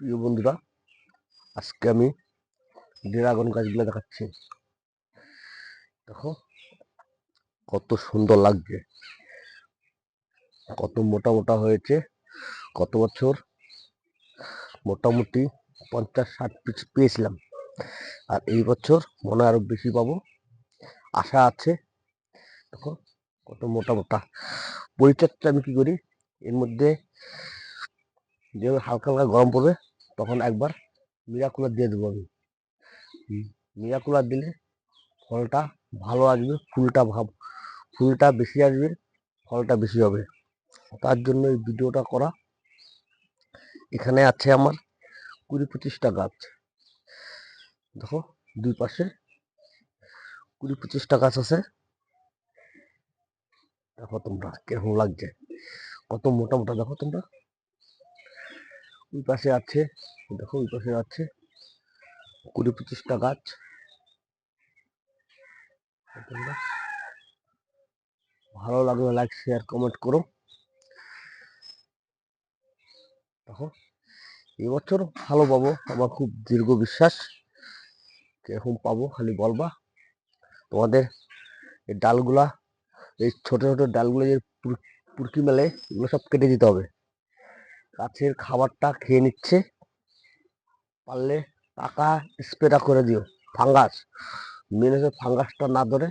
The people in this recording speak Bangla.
প্রিয় বন্ধুরা, আজকে আমি ড্রাগন গাছগুলো দেখাচ্ছি। দেখো কত সুন্দর লাগছে, কত মোটা মোটা হয়েছে। কত বছর মোটামুটি 50-60 পিস পেয়েছিলাম, আর এই বছর মনে হয় আরো বেশি পাবো, আশা আছে। দেখো কত মোটা মোটা। পরিচর্যা আমি কি করি, এর মধ্যে যে হালকা হালকা গরম পড়বে তখন একবার মিরাকুলার দিয়ে দেবো আমি। মিরাকুলার দিলে ফলটা ভালো আসবে, ফুলটা বেশি আসবে, ফলটা বেশি হবে। তার জন্য এই ভিডিওটা করা। এখানে আছে আমার 20-25টা গাছ। দেখো দুই পাশে 20-25টা গাছ আছে। দেখো তোমরা কিরকম লাগছে, কত মোটা মোটা। দেখো তোমরা ওই পাশে আছে, দেখো ওই পাশে আছে 20-25টা গাছ। তোমরা ভালো লাগলে লাইক শেয়ার কমেন্ট করো। দেখো এবছর ভালো পাবো, আমার খুব দীর্ঘ বিশ্বাস। কিরকম পাবো খালি বলবা। তোমাদের এই ডালগুলা, এই ছোট ছোট ডালগুলো যে পুরকি মেলে, এগুলো সব কেটে দিতে হবে। গাছের খাবারটা খেয়ে নিচ্ছে, পারলে টাকা স্প্রেটা করে দিও। ফাঙ্গাস, মেন হচ্ছে ফাঙ্গাসটা না ধরে